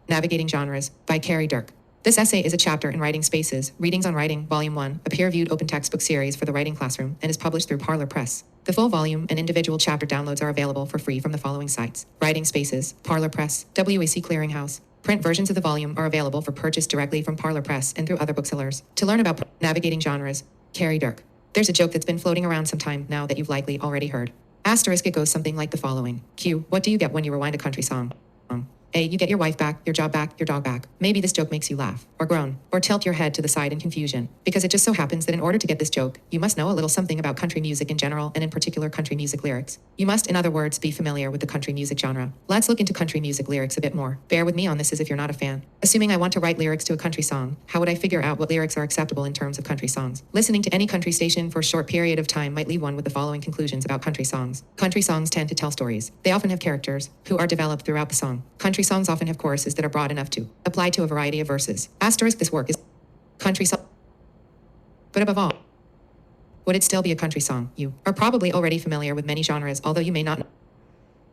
Navigating Genres by Kerry, Dirk. This essay is a chapter in Writing Spaces, Readings on Writing, Volume 1, a peer-reviewed open textbook series for the writing classroom, and is published through Parlor Press. The full volume and individual chapter downloads are available for free from the following sites: Writing Spaces, Parlor Press, WAC Clearinghouse. Print versions of the volume are available for purchase directly from Parlor Press and through other booksellers. To learn about Navigating Genres, Kerry, Dirk. There's a joke that's been floating around some time now that you've likely already heard. Asterisk, it goes something like the following. Q, what do you get when you rewind a country song? A, you get your wife back, your job back, your dog back. Maybe this joke makes you laugh, or groan, or tilt your head to the side in confusion, because it just so happens that in order to get this joke, you must know a little something about country music in general, and in particular country music lyrics. You must, in other words, be familiar with the country music genre. Let's look into country music lyrics a bit more. Bear with me on this as if you're not a fan. Assuming I want to write lyrics to a country song, how would I figure out what lyrics are acceptable in terms of country songs? Listening to any country station for a short period of time might leave one with the following conclusions about country songs. Country songs tend to tell stories. They often have characters, who are developed throughout the song. Country songs often have choruses that are broad enough to apply to a variety of verses. Asterisk, this work is country song. But above all, would it still be a country song? You are probably already familiar with many genres, although you may not know.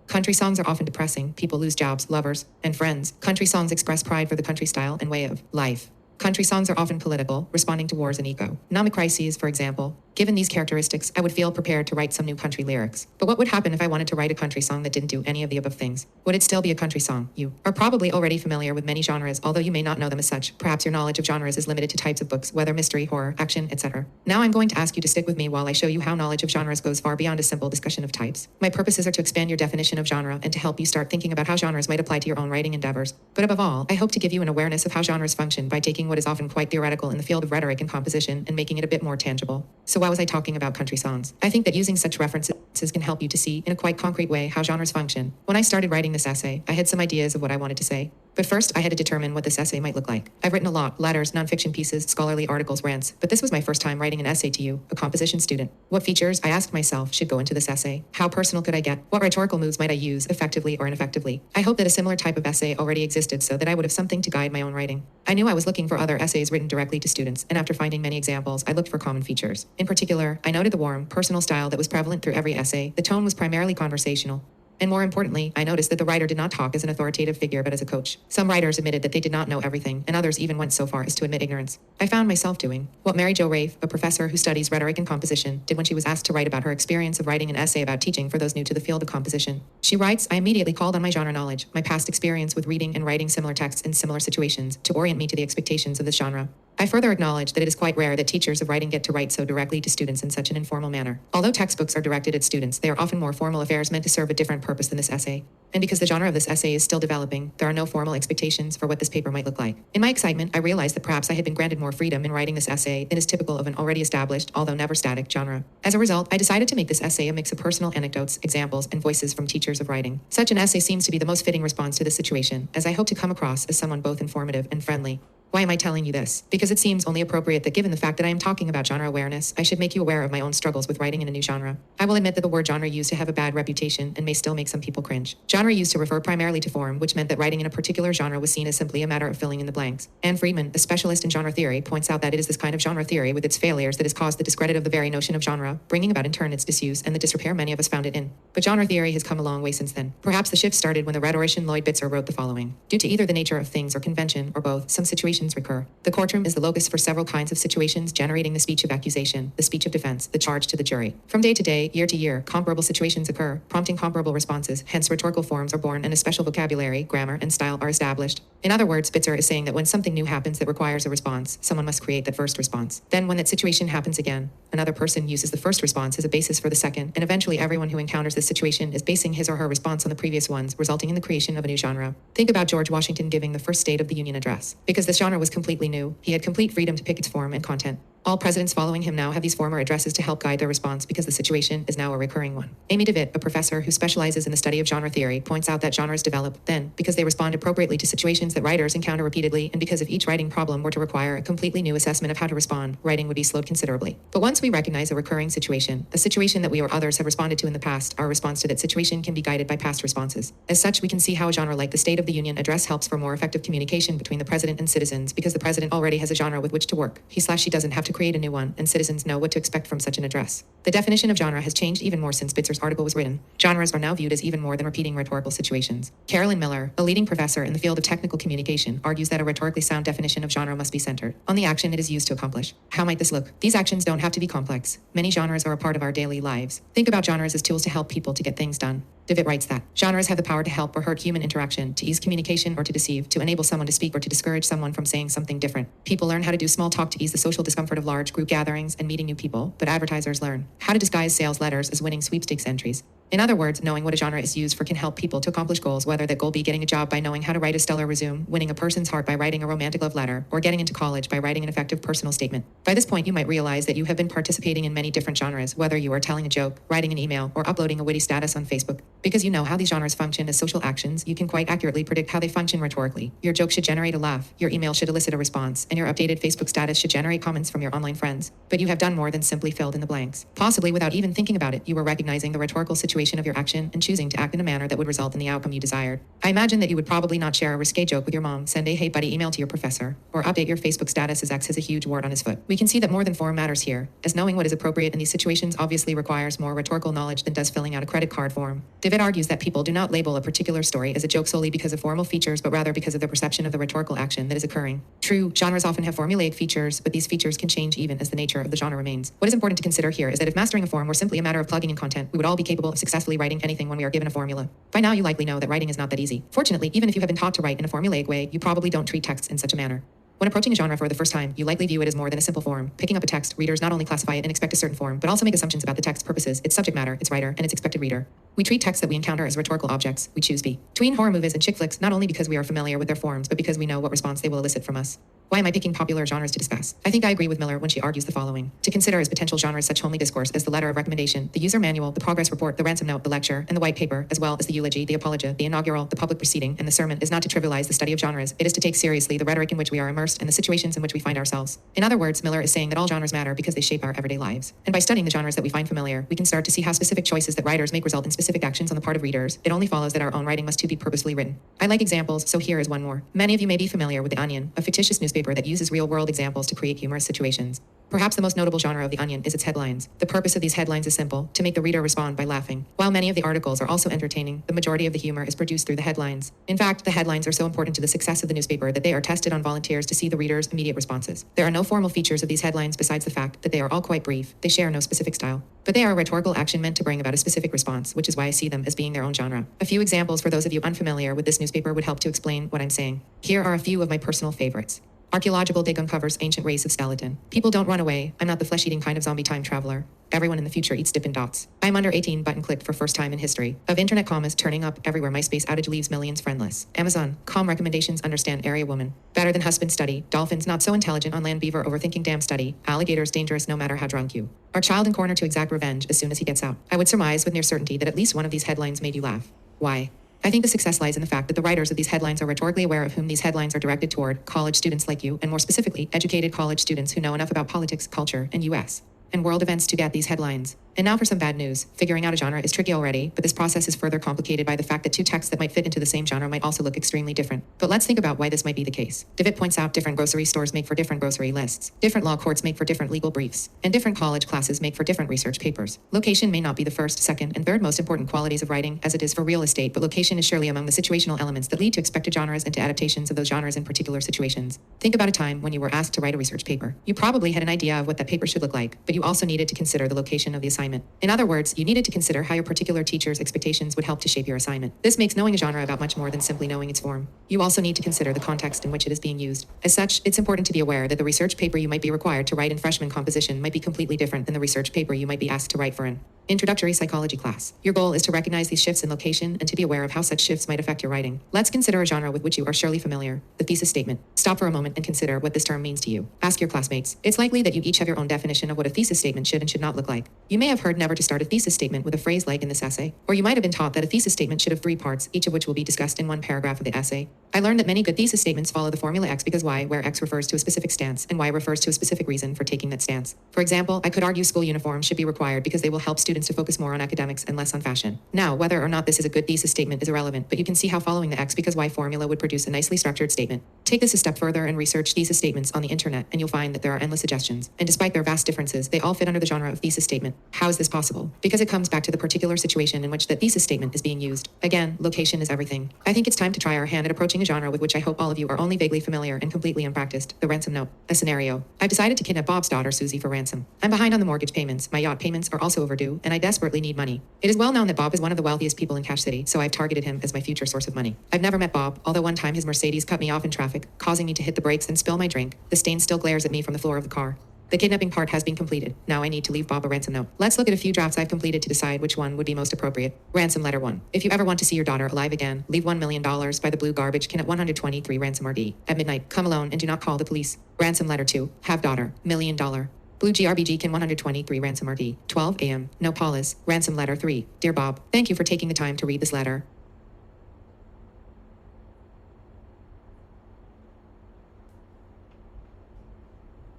Country songs are often depressing. People lose jobs, lovers, and friends. Country songs express pride for the country style and way of life. Country songs are often political, responding to wars and economic crises, for example. Given these characteristics, I would feel prepared to write some new country lyrics. But what would happen if I wanted to write a country song that didn't do any of the above things? Would it still be a country song? You are probably already familiar with many genres, although you may not know them as such. Perhaps your knowledge of genres is limited to types of books, whether mystery, horror, action, etc. Now I'm going to ask you to stick with me while I show you how knowledge of genres goes far beyond a simple discussion of types. My purposes are to expand your definition of genre and to help you start thinking about how genres might apply to your own writing endeavors. But above all, I hope to give you an awareness of how genres function by taking what is often quite theoretical in the field of rhetoric and composition and making it a bit more tangible. So why was I talking about country songs? I think that using such references can help you to see in a quite concrete way how genres function. When I started writing this essay, I had some ideas of what I wanted to say. But first, I had to determine what this essay might look like. I've written a lot: letters, nonfiction pieces, scholarly articles, rants, but this was my first time writing an essay to you, a composition student. What features, I asked myself, should go into this essay? How personal could I get? What rhetorical moves might I use, effectively or ineffectively? I hope that a similar type of essay already existed so that I would have something to guide my own writing. I knew I was looking for other essays written directly to students, and after finding many examples, I looked for common features. In particular, I noted the warm, personal style that was prevalent through every essay. The tone was primarily conversational. And more importantly, I noticed that the writer did not talk as an authoritative figure but as a coach. Some writers admitted that they did not know everything, and others even went so far as to admit ignorance. I found myself doing what Mary Jo Rafe, a professor who studies rhetoric and composition, did when she was asked to write about her experience of writing an essay about teaching for those new to the field of composition. She writes, I immediately called on my genre knowledge, my past experience with reading and writing similar texts in similar situations, to orient me to the expectations of this genre. I further acknowledge that it is quite rare that teachers of writing get to write so directly to students in such an informal manner. Although textbooks are directed at students, they are often more formal affairs meant to serve a different purpose than this essay. And because the genre of this essay is still developing, there are no formal expectations for what this paper might look like. In my excitement, I realized that perhaps I had been granted more freedom in writing this essay than is typical of an already established, although never static, genre. As a result, I decided to make this essay a mix of personal anecdotes, examples, and voices from teachers of writing. Such an essay seems to be the most fitting response to this situation, as I hope to come across as someone both informative and friendly. Why am I telling you this? Because it seems only appropriate that given the fact that I am talking about genre awareness, I should make you aware of my own struggles with writing in a new genre. I will admit that the word genre used to have a bad reputation and may still make some people cringe. Genre used to refer primarily to form, which meant that writing in a particular genre was seen as simply a matter of filling in the blanks. Anne Friedman, a specialist in genre theory, points out that it is this kind of genre theory with its failures that has caused the discredit of the very notion of genre, bringing about in turn its disuse and the disrepair many of us found it in. But genre theory has come a long way since then. Perhaps the shift started when the rhetorician Lloyd Bitzer wrote the following. Due to either the nature of things or convention, or both, some situations recur. The courtroom is the locus for several kinds of situations generating the speech of accusation, the speech of defense, the charge to the jury. From day to day, year to year, comparable situations occur, prompting comparable responses, hence rhetorical forms are born and a special vocabulary, grammar, and style are established. In other words, Bitzer is saying that when something new happens that requires a response, someone must create that first response. Then when that situation happens again, another person uses the first response as a basis for the second, and eventually everyone who encounters this situation is basing his or her response on the previous ones, resulting in the creation of a new genre. Think about George Washington giving the first State of the Union address. Because this genre was completely new, he had complete freedom to pick its form and content. All presidents following him now have these former addresses to help guide their response because the situation is now a recurring one. Amy DeWitt, a professor who specializes in the study of genre theory, points out that genres develop, then, because they respond appropriately to situations that writers encounter repeatedly, and because if each writing problem were to require a completely new assessment of how to respond, writing would be slowed considerably. But once we recognize a recurring situation, a situation that we or others have responded to in the past, our response to that situation can be guided by past responses. As such, we can see how a genre like the State of the Union address helps for more effective communication between the president and citizens because the president already has a genre with which to work. He/she doesn't have to to create a new one, and citizens know what to expect from such an address. The definition of genre has changed even more since Bitzer's article was written. Genres are now viewed as even more than repeating rhetorical situations. Carolyn Miller, a leading professor in the field of technical communication, argues that a rhetorically sound definition of genre must be centered on the action it is used to accomplish. How might this look? These actions don't have to be complex. Many genres are a part of our daily lives. Think about genres as tools to help people to get things done. Devitt writes that genres have the power to help or hurt human interaction, to ease communication or to deceive, to enable someone to speak or to discourage someone from saying something different. People learn how to do small talk to ease the social discomfort of large group gatherings and meeting new people, but advertisers learn how to disguise sales letters as winning sweepstakes entries. In other words, knowing what a genre is used for can help people to accomplish goals, whether that goal be getting a job by knowing how to write a stellar resume, winning a person's heart by writing a romantic love letter, or getting into college by writing an effective personal statement. By this point, you might realize that you have been participating in many different genres, whether you are telling a joke, writing an email, or uploading a witty status on Facebook. Because you know how these genres function as social actions, you can quite accurately predict how they function rhetorically. Your joke should generate a laugh, your email should elicit a response, and your updated Facebook status should generate comments from your online friends. But you have done more than simply filled in the blanks. Possibly without even thinking about it, you were recognizing the rhetorical situation of your action and choosing to act in a manner that would result in the outcome you desired. I imagine that you would probably not share a risque joke with your mom, send a "Hey buddy" email to your professor, or update your Facebook status as X has a huge wart on his foot. We can see that more than form matters here, as knowing what is appropriate in these situations obviously requires more rhetorical knowledge than does filling out a credit card form. Devitt argues that people do not label a particular story as a joke solely because of formal features, but rather because of the perception of the rhetorical action that is occurring. True, genres often have formulaic features, but these features can change even as the nature of the genre remains. What is important to consider here is that if mastering a form were simply a matter of plugging in content, we would all be capable of successfully writing anything when we are given a formula. By now, you likely know that writing is not that easy. Fortunately, even if you have been taught to write in a formulaic way, you probably don't treat texts in such a manner. When approaching a genre for the first time, you likely view it as more than a simple form. Picking up a text, readers not only classify it and expect a certain form, but also make assumptions about the text's purposes, its subject matter, its writer, and its expected reader. We treat texts that we encounter as rhetorical objects. We choose between horror movies and chick flicks not only because we are familiar with their forms, but because we know what response they will elicit from us. Why am I picking popular genres to discuss? I think I agree with Miller when she argues the following. To consider as potential genres such homely discourse as the letter of recommendation, the user manual, the progress report, the ransom note, the lecture, and the white paper, as well as the eulogy, the apologia, the inaugural, the public proceeding, and the sermon is not to trivialize the study of genres. It is to take seriously the rhetoric in which we are immersed and the situations in which we find ourselves. In other words, Miller is saying that all genres matter because they shape our everyday lives. And by studying the genres that we find familiar, we can start to see how specific choices that writers make result in specific actions on the part of readers. It only follows that our own writing must too be purposefully written. I like examples, so here is one more. Many of you may be familiar with The Onion, a fictitious newspaper that uses real-world examples to create humorous situations. Perhaps the most notable genre of The Onion is its headlines. The purpose of these headlines is simple, to make the reader respond by laughing. While many of the articles are also entertaining, the majority of the humor is produced through the headlines. In fact, the headlines are so important to the success of the newspaper that they are tested on volunteers to see the reader's immediate responses. There are no formal features of these headlines besides the fact that they are all quite brief. They share no specific style. But they are a rhetorical action meant to bring about a specific response, which is why I see them as being their own genre. A few examples for those of you unfamiliar with this newspaper would help to explain what I'm saying. Here are a few of my personal favorites. Archaeological dig uncovers ancient race of skeleton. People don't run away. I'm not the flesh-eating kind of zombie time traveler. Everyone in the future eats Dippin' Dots. I'm under 18 button clicked for first time in history. Of internet commas turning up everywhere, MySpace outage leaves millions friendless. Amazon, calm recommendations understand area woman. Better than husband study. Dolphins not so intelligent on land, beaver overthinking dam study. Alligators dangerous no matter how drunk you. Our child in corner to exact revenge as soon as he gets out. I would surmise with near certainty that at least one of these headlines made you laugh. Why? I think the success lies in the fact that the writers of these headlines are rhetorically aware of whom these headlines are directed toward, college students like you, and more specifically, educated college students who know enough about politics, culture, and U.S. and world events to get these headlines. And now for some bad news. Figuring out a genre is tricky already, but this process is further complicated by the fact that two texts that might fit into the same genre might also look extremely different. But let's think about why this might be the case. Devitt points out different grocery stores make for different grocery lists. Different law courts make for different legal briefs. And different college classes make for different research papers. Location may not be the first, second, and third most important qualities of writing as it is for real estate, but location is surely among the situational elements that lead to expected genres and to adaptations of those genres in particular situations. Think about a time when you were asked to write a research paper. You probably had an idea of what that paper should look like, but you also needed to consider the location of the assignment. In other words, you needed to consider how your particular teacher's expectations would help to shape your assignment. This makes knowing a genre about much more than simply knowing its form. You also need to consider the context in which it is being used. As such, it's important to be aware that the research paper you might be required to write in freshman composition might be completely different than the research paper you might be asked to write for an introductory psychology class. Your goal is to recognize these shifts in location and to be aware of how such shifts might affect your writing. Let's consider a genre with which you are surely familiar, the thesis statement. Stop for a moment and consider what this term means to you. Ask your classmates. It's likely that you each have your own definition of what a thesis statement should and should not look like. You may have heard never to start a thesis statement with a phrase like in this essay, or you might have been taught that a thesis statement should have 3 parts, each of which will be discussed in one paragraph of the essay. I learned that many good thesis statements follow the formula X because Y, where X refers to a specific stance and Y refers to a specific reason for taking that stance. For example, I could argue school uniforms should be required because they will help students students to focus more on academics and less on fashion. Now, whether or not this is a good thesis statement is irrelevant, but you can see how following the X because Y formula would produce a nicely structured statement. Take this a step further and research thesis statements on the internet, and you'll find that there are endless suggestions. And despite their vast differences, they all fit under the genre of thesis statement. How is this possible? Because it comes back to the particular situation in which the thesis statement is being used. Again, location is everything. I think it's time to try our hand at approaching a genre with which I hope all of you are only vaguely familiar and completely unpracticed. The ransom note. A scenario. I've decided to kidnap Bob's daughter, Susie, for ransom. I'm behind on the mortgage payments, my yacht payments are also overdue, and I desperately need money. It is well known that Bob is one of the wealthiest people in Cash City, so I've targeted him as my future source of money. I've never met Bob, although one time his Mercedes cut me off in traffic, causing me to hit the brakes and spill my drink. The stain still glares at me from the floor of the car. The kidnapping part has been completed. Now I need to leave Bob a ransom note. Let's look at a few drafts I've completed to decide which one would be most appropriate. Ransom letter 1. If you ever want to see your daughter alive again, leave $1 million by the blue garbage can at 123 Ransom RD. At midnight, come alone and do not call the police. Ransom letter 2. Have daughter. $1 million. Blue GRBG can 123 Ransom RD. 12 a.m. No pause. Ransom letter 3. Dear Bob, thank you for taking the time to read this letter.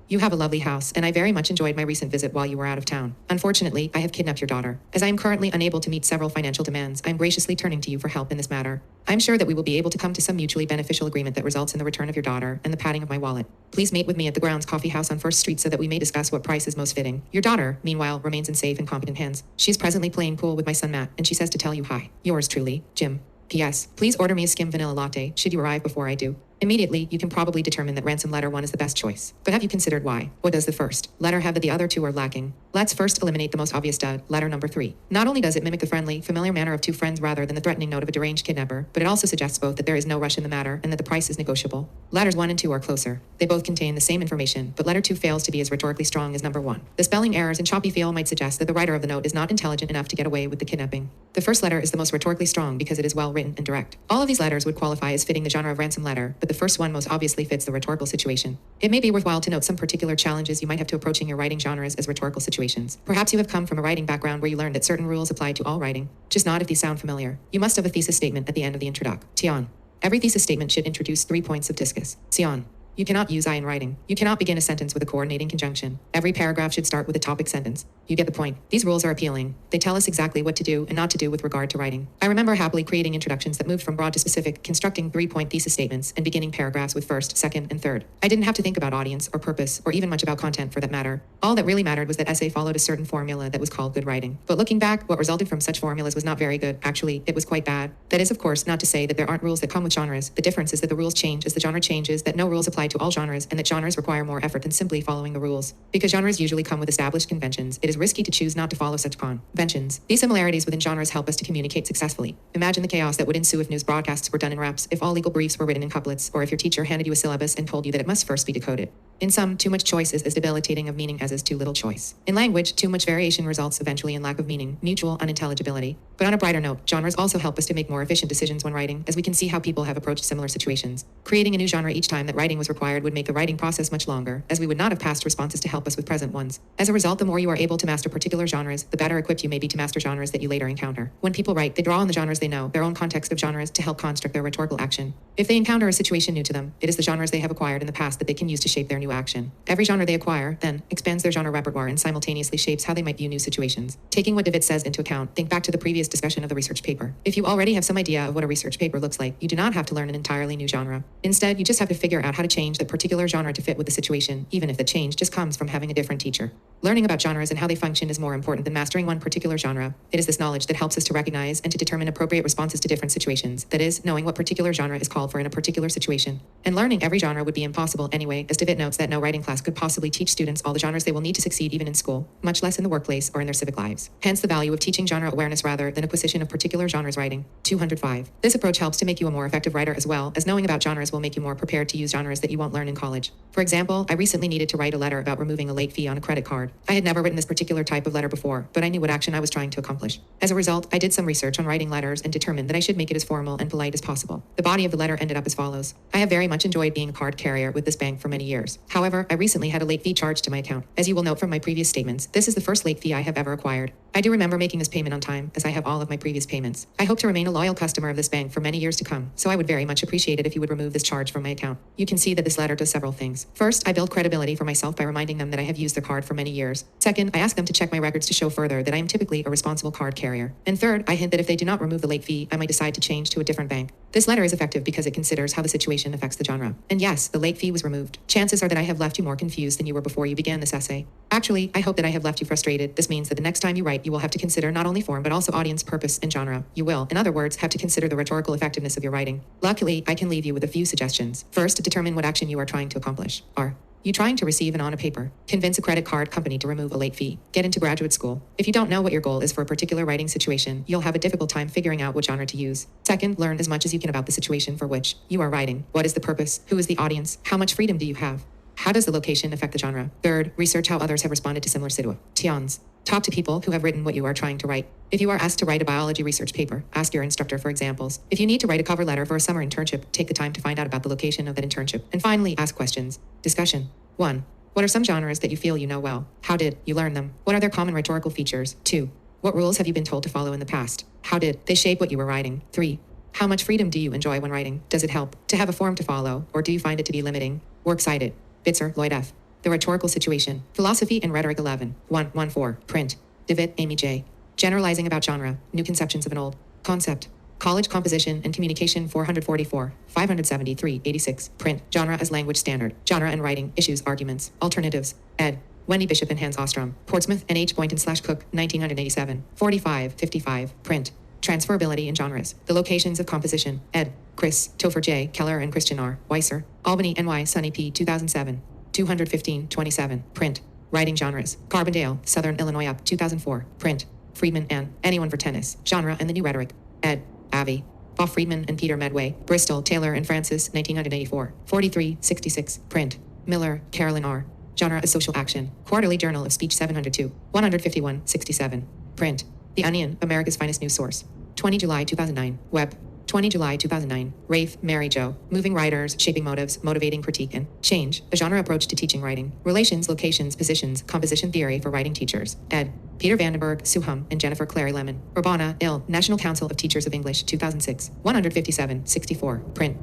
You have a lovely house, and I very much enjoyed my recent visit while you were out of town. Unfortunately, I have kidnapped your daughter. As I am currently unable to meet several financial demands, I am graciously turning to you for help in this matter. I am sure that we will be able to come to some mutually beneficial agreement that results in the return of your daughter and the padding of my wallet. Please meet with me at the Grounds Coffee House on 1st Street so that we may discuss what price is most fitting. Your daughter, meanwhile, remains in safe and competent hands. She is presently playing pool with my son Matt, and she says to tell you hi. Yours truly, Jim. P.S. Please order me a skim vanilla latte, should you arrive before I do. Immediately, you can probably determine that ransom letter 1 is the best choice. But have you considered why? What does the first letter have that the other two are lacking? Let's first eliminate the most obvious dud, letter number 3. Not only does it mimic the friendly, familiar manner of two friends rather than the threatening note of a deranged kidnapper, but it also suggests both that there is no rush in the matter and that the price is negotiable. Letters 1 and 2 are closer. They both contain the same information, but letter 2 fails to be as rhetorically strong as number 1. The spelling errors and choppy feel might suggest that the writer of the note is not intelligent enough to get away with the kidnapping. The first letter is the most rhetorically strong because it is well written and direct. All of these letters would qualify as fitting the genre of ransom letter, but the first one most obviously fits the rhetorical situation. It may be worthwhile to note some particular challenges you might have to approaching your writing genres as rhetorical situations. Perhaps you have come from a writing background where you learned that certain rules apply to all writing. Just nod if these sound familiar. You must have a thesis statement at the end of the introduction. Every thesis statement should introduce 3 points of discussion. You cannot use I in writing. You cannot begin a sentence with a coordinating conjunction. Every paragraph should start with a topic sentence. You get the point. These rules are appealing. They tell us exactly what to do and not to do with regard to writing. I remember happily creating introductions that moved from broad to specific, constructing 3-point thesis statements and beginning paragraphs with first, second, and third. I didn't have to think about audience or purpose or even much about content for that matter. All that really mattered was that essay followed a certain formula that was called good writing. But looking back, what resulted from such formulas was not very good. Actually, it was quite bad. That is, of course, not to say that there aren't rules that come with genres. The difference is that the rules change as the genre changes, that no rules apply to all genres, and that genres require more effort than simply following the rules. Because genres usually come with established conventions, it is risky to choose not to follow such conventions. These similarities within genres help us to communicate successfully. Imagine the chaos that would ensue if news broadcasts were done in raps, if all legal briefs were written in couplets, or if your teacher handed you a syllabus and told you that it must first be decoded. In sum, too much choice is as debilitating of meaning as is too little choice. In language, too much variation results eventually in lack of meaning, mutual unintelligibility. But on a brighter note, genres also help us to make more efficient decisions when writing, as we can see how people have approached similar situations. Creating a new genre each time that writing was required would make the writing process much longer, as we would not have past responses to help us with present ones. As a result, the more you are able to master particular genres, the better equipped you may be to master genres that you later encounter. When people write, they draw on the genres they know, their own context of genres, to help construct their rhetorical action. If they encounter a situation new to them, it is the genres they have acquired in the past that they can use to shape their new action. Every genre they acquire, then, expands their genre repertoire and simultaneously shapes how they might view new situations. Taking what David says into account, think back to the previous discussion of the research paper. If you already have some idea of what a research paper looks like, you do not have to learn an entirely new genre. Instead, you just have to figure out how to change that particular genre to fit with the situation, even if the change just comes from having a different teacher. Learning about genres and how they function is more important than mastering one particular genre. It is this knowledge that helps us to recognize and to determine appropriate responses to different situations. That is, knowing what particular genre is called for in a particular situation. And learning every genre would be impossible anyway, as David notes that no writing class could possibly teach students all the genres they will need to succeed even in school, much less in the workplace or in their civic lives. Hence the value of teaching genre awareness rather than acquisition of particular genres writing. 205. This approach helps to make you a more effective writer as well, as knowing about genres will make you more prepared to use genres that you won't learn in college. For example, I recently needed to write a letter about removing a late fee on a credit card. I had never written this particular type of letter before, but I knew what action I was trying to accomplish. As a result, I did some research on writing letters and determined that I should make it as formal and polite as possible. The body of the letter ended up as follows. I have very much much enjoyed being a card carrier with this bank for many years. However, I recently had a late fee charged to my account. As you will note from my previous statements, this is the first late fee I have ever acquired. I do remember making this payment on time, as I have all of my previous payments. I hope to remain a loyal customer of this bank for many years to come, so I would very much appreciate it if you would remove this charge from my account. You can see that this letter does several things. First, I build credibility for myself by reminding them that I have used their card for many years. Second, I ask them to check my records to show further that I am typically a responsible card carrier. And third, I hint that if they do not remove the late fee, I might decide to change to a different bank. This letter is effective because it considers how the situation affects the genre. And yes, the late fee was removed. Chances are that I have left you more confused than you were before you began this essay. Actually, I hope that I have left you frustrated. This means that the next time you write, you will have to consider not only form but also audience, purpose, and genre. You will, in other words, have to consider the rhetorical effectiveness of your writing. Luckily, I can leave you with a few suggestions. First, determine what action you are trying to accomplish. Are you trying to receive an on a paper? Convince a credit card company to remove a late fee. Get into graduate school. If you don't know what your goal is for a particular writing situation, you'll have a difficult time figuring out what genre to use. Second, learn as much as you can about the situation for which you are writing. What is the purpose? Who is the audience? How much freedom do you have? How does the location affect the genre? Third, research how others have responded to similar situations. Talk to people who have written what you are trying to write. If you are asked to write a biology research paper, ask your instructor for examples. If you need to write a cover letter for a summer internship, take the time to find out about the location of that internship. And finally, ask questions. Discussion. 1. What are some genres that you feel you know well? How did you learn them? What are their common rhetorical features? 2. What rules have you been told to follow in the past? How did they shape what you were writing? 3. How much freedom do you enjoy when writing? Does it help to have a form to follow, or do you find it to be limiting? Works cited. Bitzer, Lloyd F. The Rhetorical Situation. Philosophy and Rhetoric 11. 114. Print. Devitt, Amy J. Generalizing about genre. New conceptions of an old concept. College Composition and Communication 444. 573. 86. Print. Genre as Language Standard. Genre and Writing. Issues, Arguments. Alternatives. Ed. Wendy Bishop and Hans Ostrom. Portsmouth and H. Boynton/Cook. 1987. 45. 55. Print. Transferability in Genres. The Locations of Composition. Ed. Chris. Topher J. Keller and Christian R. Weiser. Albany, NY. Sunny P. 2007. 215. 27. Print. Writing Genres. Carbondale, Southern Illinois Up. 2004. Print. Friedman, Ann. Anyone for Tennis. Genre and the New Rhetoric. Ed. Avi. Bob Friedman and Peter Medway. Bristol, Taylor and Francis. 1984. 43. 66. Print. Miller, Carolyn R. Genre as Social Action. Quarterly Journal of Speech 702. 151. 67. Print. The Onion, America's Finest News Source. 20 July 2009. Web. 20 July 2009. Rafe, Mary Jo. Moving Writers, Shaping Motives, Motivating Critique and Change. A Genre Approach to Teaching Writing. Relations, Locations, Positions, Composition Theory for Writing Teachers. Ed. Peter Vandenberg, Sue Hum, and Jennifer Clary Lemon. Urbana, Ill. National Council of Teachers of English, 2006. 157. 64. Print.